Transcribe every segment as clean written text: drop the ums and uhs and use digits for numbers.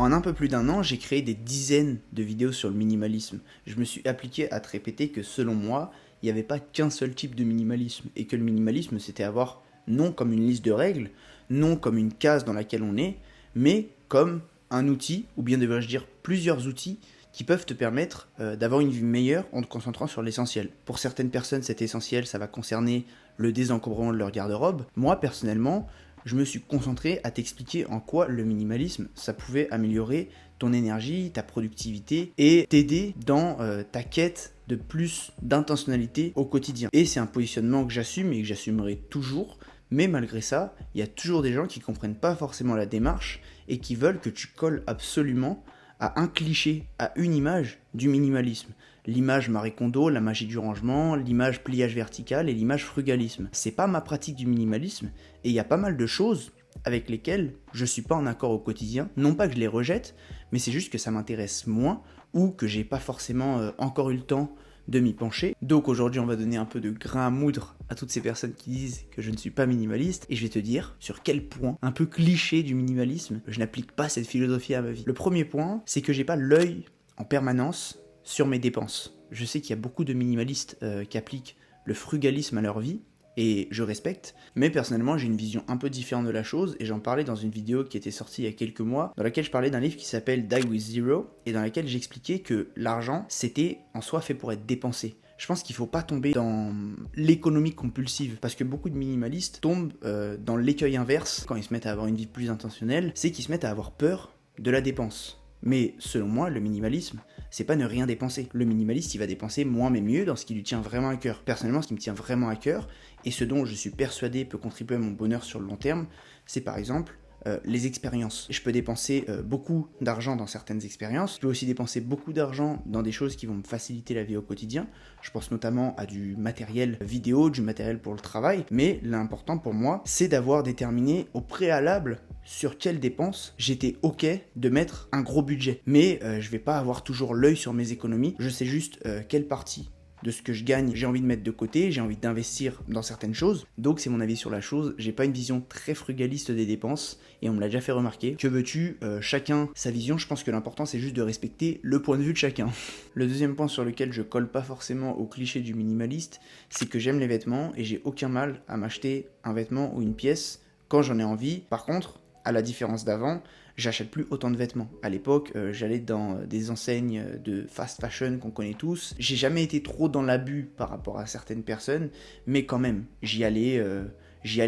En un peu plus d'un an, j'ai créé des dizaines de vidéos sur le minimalisme. Je me suis appliqué à te répéter que selon moi, il n'y avait pas qu'un seul type de minimalisme et que le minimalisme c'était avoir non comme une liste de règles, non comme une case dans laquelle on est, mais comme un outil, ou bien devrais-je dire plusieurs outils qui peuvent te permettre d'avoir une vie meilleure en te concentrant sur l'essentiel. Pour certaines personnes, cet essentiel, ça va concerner le désencombrement de leur garde-robe. Moi, personnellement, je me suis concentré à t'expliquer en quoi le minimalisme, ça pouvait améliorer ton énergie, ta productivité et t'aider dans ta quête de plus d'intentionnalité au quotidien. Et c'est un positionnement que j'assume et que j'assumerai toujours, mais malgré ça, il y a toujours des gens qui ne comprennent pas forcément la démarche et qui veulent que tu colles absolument à un cliché, à une image du minimalisme. L'image Marie Kondo, la magie du rangement, l'image pliage vertical et l'image frugalisme. C'est pas ma pratique du minimalisme et il y a pas mal de choses avec lesquelles je suis pas en accord au quotidien. Non pas que je les rejette, mais c'est juste que ça m'intéresse moins ou que j'ai pas forcément encore eu le temps de m'y pencher. Donc aujourd'hui on va donner un peu de grain à moudre à toutes ces personnes qui disent que je ne suis pas minimaliste et je vais te dire sur quel point, un peu cliché du minimalisme, je n'applique pas cette philosophie à ma vie. Le premier point, c'est que j'ai pas l'œil en permanence sur mes dépenses. Je sais qu'il y a beaucoup de minimalistes qui appliquent le frugalisme à leur vie, et je respecte, mais personnellement j'ai une vision un peu différente de la chose, et j'en parlais dans une vidéo qui était sortie il y a quelques mois, dans laquelle je parlais d'un livre qui s'appelle Die With Zero, et dans laquelle j'expliquais que l'argent, c'était en soi fait pour être dépensé. Je pense qu'il ne faut pas tomber dans l'économie compulsive, parce que beaucoup de minimalistes tombent dans l'écueil inverse, quand ils se mettent à avoir une vie plus intentionnelle, c'est qu'ils se mettent à avoir peur de la dépense. Mais selon moi, le minimalisme, c'est pas ne rien dépenser. Le minimaliste, il va dépenser moins mais mieux dans ce qui lui tient vraiment à cœur. Personnellement, ce qui me tient vraiment à cœur, et ce dont je suis persuadé peut contribuer à mon bonheur sur le long terme, c'est par exemple les expériences. Je peux dépenser beaucoup d'argent dans certaines expériences. Je peux aussi dépenser beaucoup d'argent dans des choses qui vont me faciliter la vie au quotidien. Je pense notamment à du matériel vidéo, du matériel pour le travail. Mais l'important pour moi, c'est d'avoir déterminé au préalable sur quelles dépenses j'étais ok de mettre un gros budget. Mais je vais pas avoir toujours l'œil sur mes économies. Je sais juste quelle partie de ce que je gagne, j'ai envie de mettre de côté, j'ai envie d'investir dans certaines choses. Donc c'est mon avis sur la chose, j'ai pas une vision très frugaliste des dépenses, et on me l'a déjà fait remarquer. Que veux-tu, chacun sa vision, je pense que l'important c'est juste de respecter le point de vue de chacun. Le deuxième point sur lequel je colle pas forcément au cliché du minimaliste, c'est que j'aime les vêtements, et j'ai aucun mal à m'acheter un vêtement ou une pièce quand j'en ai envie. Par contre, à la différence d'avant, j'achète plus autant de vêtements. À l'époque, j'allais dans des enseignes de fast fashion qu'on connaît tous. J'ai jamais été trop dans l'abus par rapport à certaines personnes, mais quand même, j'y allais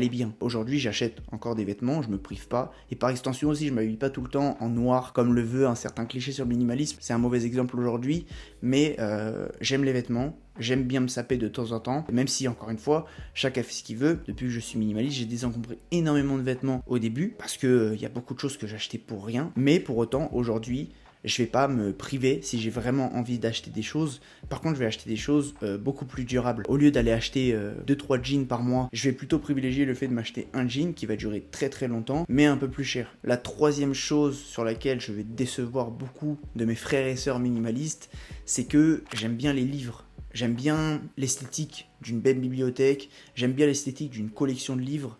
bien. Aujourd'hui, j'achète encore des vêtements, je me prive pas. Et par extension aussi, je m'habille pas tout le temps en noir, comme le veut un certain cliché sur le minimalisme. C'est un mauvais exemple aujourd'hui, mais j'aime les vêtements. J'aime bien me saper de temps en temps, même si, encore une fois, chacun fait ce qu'il veut. Depuis que je suis minimaliste, j'ai désencombré énormément de vêtements au début, parce que y a beaucoup de choses que j'achetais pour rien. Mais pour autant, aujourd'hui, je vais pas me priver si j'ai vraiment envie d'acheter des choses. Par contre, je vais acheter des choses beaucoup plus durables. Au lieu d'aller acheter 2-3 jeans par mois, je vais plutôt privilégier le fait de m'acheter un jean qui va durer très très longtemps, mais un peu plus cher. La troisième chose sur laquelle je vais décevoir beaucoup de mes frères et sœurs minimalistes, c'est que j'aime bien les livres. J'aime bien l'esthétique d'une belle bibliothèque, j'aime bien l'esthétique d'une collection de livres.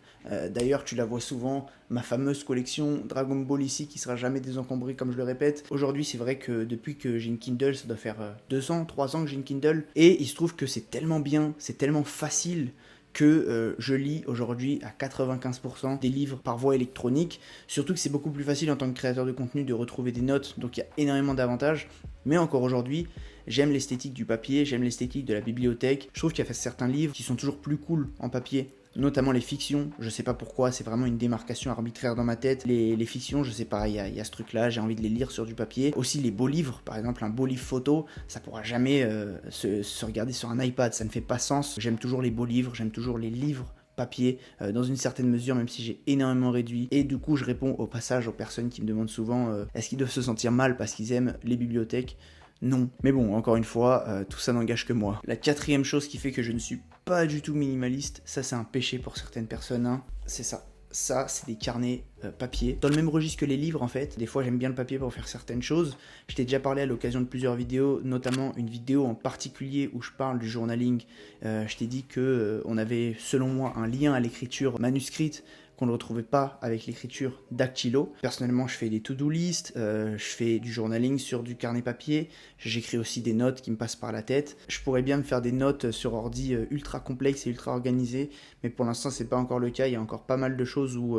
D'ailleurs, tu la vois souvent, ma fameuse collection Dragon Ball ici, qui sera jamais désencombrée, comme je le répète. Aujourd'hui, c'est vrai que depuis que j'ai une Kindle, ça doit faire 2 ans, 3 ans que j'ai une Kindle, et il se trouve que c'est tellement bien, c'est tellement facile que je lis aujourd'hui à 95% des livres par voie électronique, surtout que c'est beaucoup plus facile en tant que créateur de contenu de retrouver des notes, donc il y a énormément d'avantages, mais encore aujourd'hui, j'aime l'esthétique du papier, j'aime l'esthétique de la bibliothèque, je trouve qu'il y a certains livres qui sont toujours plus cool en papier, notamment les fictions, je sais pas pourquoi, c'est vraiment une démarcation arbitraire dans ma tête. Les fictions, je sais pas, il y a ce truc-là, j'ai envie de les lire sur du papier. Aussi les beaux livres, par exemple un beau livre photo, ça pourra jamais se regarder sur un iPad, ça ne fait pas sens. J'aime toujours les beaux livres, j'aime toujours les livres papier, dans une certaine mesure, même si j'ai énormément réduit. Et du coup, je réponds au passage aux personnes qui me demandent souvent est-ce qu'ils doivent se sentir mal parce qu'ils aiment les bibliothèques. Non. Mais bon, encore une fois, tout ça n'engage que moi. La quatrième chose qui fait que je ne suis pas du tout minimaliste, ça c'est un péché pour certaines personnes, hein, c'est ça. Ça, c'est des carnets papier. Dans le même registre que les livres, en fait. Des fois, j'aime bien le papier pour faire certaines choses. Je t'ai déjà parlé à l'occasion de plusieurs vidéos, notamment une vidéo en particulier où je parle du journaling. Je t'ai dit que on avait, selon moi, un lien à l'écriture manuscrite qu'on ne retrouvait pas avec l'écriture dactylo. Personnellement, je fais des to-do list, je fais du journaling sur du carnet papier, j'écris aussi des notes qui me passent par la tête. Je pourrais bien me faire des notes sur ordi ultra complexes et ultra organisées, mais pour l'instant, c'est pas encore le cas. Il y a encore pas mal de choses où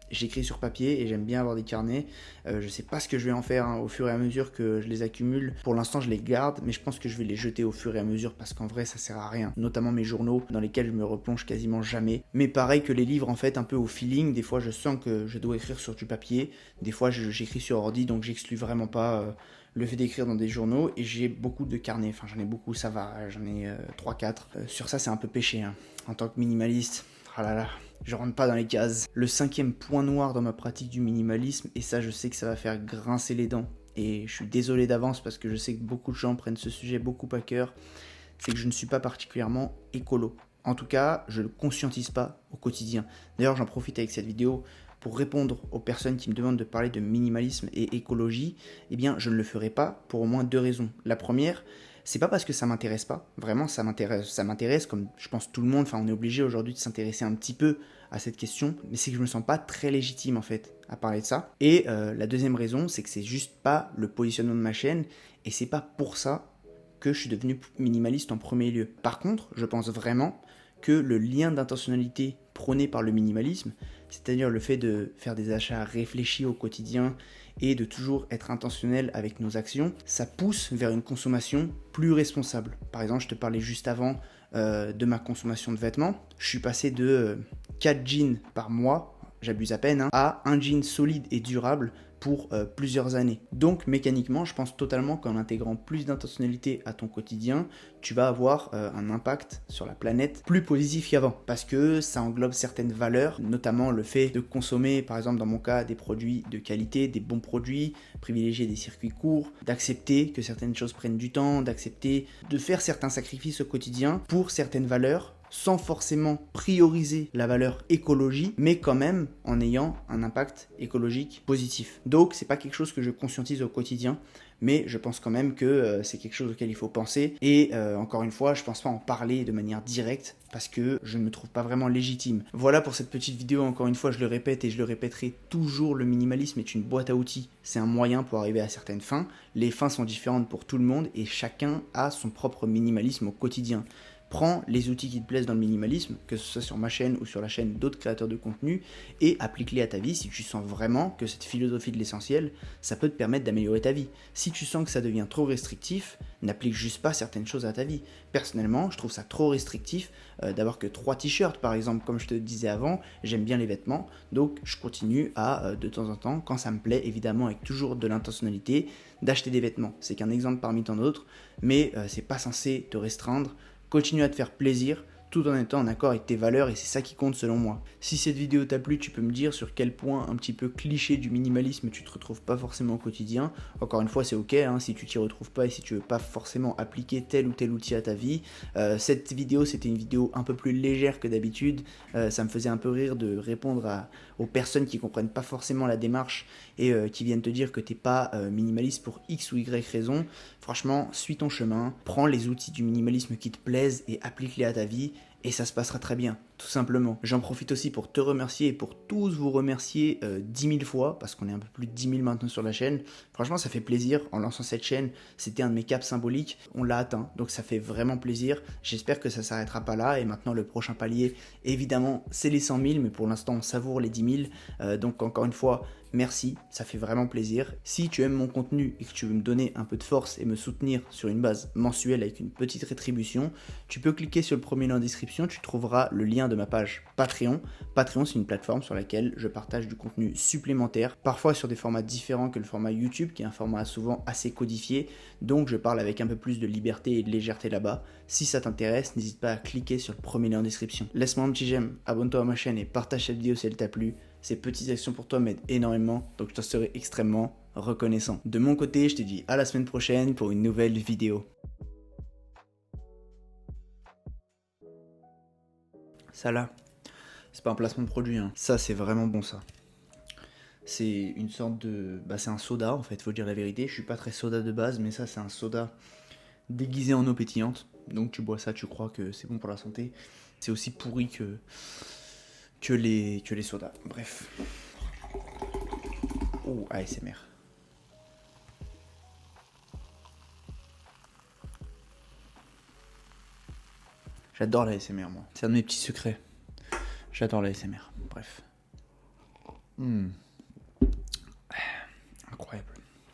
j'écris sur papier et j'aime bien avoir des carnets. Je sais pas ce que je vais en faire au fur et à mesure que je les accumule. Pour l'instant, je les garde, mais je pense que je vais les jeter au fur et à mesure parce qu'en vrai, ça sert à rien. Notamment mes journaux dans lesquels je me replonge quasiment jamais. Mais pareil que les livres, en fait, un peu au feeling. Des fois, je sens que je dois écrire sur du papier. Des fois, j'écris sur ordi, donc j'exclus vraiment pas le fait d'écrire dans des journaux. Et j'ai beaucoup de carnets. Enfin, j'en ai beaucoup, ça va. J'en ai 3-4. Sur ça, c'est un peu péché, hein. En tant que minimaliste, ah là là, je rentre pas dans les cases. Le 5e point noir dans ma pratique du minimalisme, et ça, je sais que ça va faire grincer les dents. Et je suis désolé d'avance parce que je sais que beaucoup de gens prennent ce sujet beaucoup à cœur. C'est que je ne suis pas particulièrement écolo. En tout cas, je ne le conscientise pas au quotidien. D'ailleurs, j'en profite avec cette vidéo pour répondre aux personnes qui me demandent de parler de minimalisme et écologie. Eh bien, je ne le ferai pas pour au moins 2 raisons. La première, c'est pas parce que ça m'intéresse pas. Vraiment, ça m'intéresse comme je pense tout le monde. Enfin, on est obligé aujourd'hui de s'intéresser un petit peu à cette question. Mais c'est que je me sens pas très légitime, en fait, à parler de ça. Et la deuxième raison, c'est que c'est juste pas le positionnement de ma chaîne. Et c'est pas pour ça que je suis devenu minimaliste en premier lieu. Par contre, je pense vraiment que le lien d'intentionnalité prôné par le minimalisme, c'est-à-dire le fait de faire des achats réfléchis au quotidien et de toujours être intentionnel avec nos actions, ça pousse vers une consommation plus responsable. Par exemple, je te parlais juste avant de ma consommation de vêtements. Je suis passé de 4 jeans par mois, j'abuse à peine, hein, à un jean solide et durable pour plusieurs années. Donc mécaniquement, je pense totalement qu'en intégrant plus d'intentionnalité à ton quotidien, tu vas avoir un impact sur la planète plus positif qu'avant. Parce que ça englobe certaines valeurs, notamment le fait de consommer, par exemple dans mon cas, des produits de qualité, des bons produits, privilégier des circuits courts, d'accepter que certaines choses prennent du temps, d'accepter de faire certains sacrifices au quotidien pour certaines valeurs, sans forcément prioriser la valeur écologie, mais quand même en ayant un impact écologique positif. Donc c'est pas quelque chose que je conscientise au quotidien, mais je pense quand même que c'est quelque chose auquel il faut penser. Et encore une fois, je pense pas en parler de manière directe parce que je ne me trouve pas vraiment légitime. Voilà pour cette petite vidéo, encore une fois, je le répète et je le répéterai toujours, le minimalisme est une boîte à outils. C'est un moyen pour arriver à certaines fins. Les fins sont différentes pour tout le monde et chacun a son propre minimalisme au quotidien. Prends les outils qui te plaisent dans le minimalisme, que ce soit sur ma chaîne ou sur la chaîne d'autres créateurs de contenu, et applique-les à ta vie si tu sens vraiment que cette philosophie de l'essentiel, ça peut te permettre d'améliorer ta vie. Si tu sens que ça devient trop restrictif, n'applique juste pas certaines choses à ta vie. Personnellement, je trouve ça trop restrictif d'avoir que 3 t-shirts par exemple, comme je te disais avant, j'aime bien les vêtements, donc je continue à, de temps en temps, quand ça me plaît, évidemment avec toujours de l'intentionnalité, d'acheter des vêtements. C'est qu'un exemple parmi tant d'autres, mais c'est pas censé te restreindre. Continue à te faire plaisir tout en étant en accord avec tes valeurs et c'est ça qui compte selon moi. Si cette vidéo t'a plu, tu peux me dire sur quel point un petit peu cliché du minimalisme tu te retrouves pas forcément au quotidien. Encore une fois, c'est ok hein, si tu t'y retrouves pas et si tu veux pas forcément appliquer tel ou tel outil à ta vie. Cette vidéo, c'était une vidéo un peu plus légère que d'habitude. Ça me faisait un peu rire de répondre aux personnes qui comprennent pas forcément la démarche et qui viennent te dire que t'es pas minimaliste pour X ou Y raison. Franchement, suis ton chemin, prends les outils du minimalisme qui te plaisent et applique-les à ta vie. Et ça se passera très bien, tout simplement. J'en profite aussi pour te remercier et pour tous vous remercier 10 000 fois, parce qu'on est un peu plus de 10 000 maintenant sur la chaîne. Franchement, ça fait plaisir. En lançant cette chaîne, c'était un de mes caps symboliques. On l'a atteint, donc ça fait vraiment plaisir. J'espère que ça s'arrêtera pas là. Et maintenant, le prochain palier, évidemment, c'est les 100 000, mais pour l'instant, on savoure les 10 000. Donc encore une fois, merci, ça fait vraiment plaisir. Si tu aimes mon contenu et que tu veux me donner un peu de force et me soutenir sur une base mensuelle avec une petite rétribution, tu peux cliquer sur le premier lien en description, tu trouveras le lien de ma page Patreon. Patreon, c'est une plateforme sur laquelle je partage du contenu supplémentaire, parfois sur des formats différents que le format YouTube, qui est un format souvent assez codifié, donc je parle avec un peu plus de liberté et de légèreté là-bas. Si ça t'intéresse, n'hésite pas à cliquer sur le premier lien en description. Laisse-moi un petit j'aime, abonne-toi à ma chaîne et partage cette vidéo si elle t'a plu. Ces petites actions pour toi m'aident énormément, donc je t'en serai extrêmement reconnaissant. De mon côté, je te dis à la semaine prochaine pour une nouvelle vidéo. Ça là, c'est pas un placement de produit, hein. Ça c'est vraiment bon ça. C'est une sorte de... c'est un soda en fait, faut dire la vérité. Je suis pas très soda de base, mais ça c'est un soda déguisé en eau pétillante. Donc tu bois ça, tu crois que c'est bon pour la santé. C'est aussi pourri que les sodas. Bref. Oh, ASMR. J'adore la ASMR, moi. C'est un de mes petits secrets. J'adore la ASMR. Bref. Incroyable.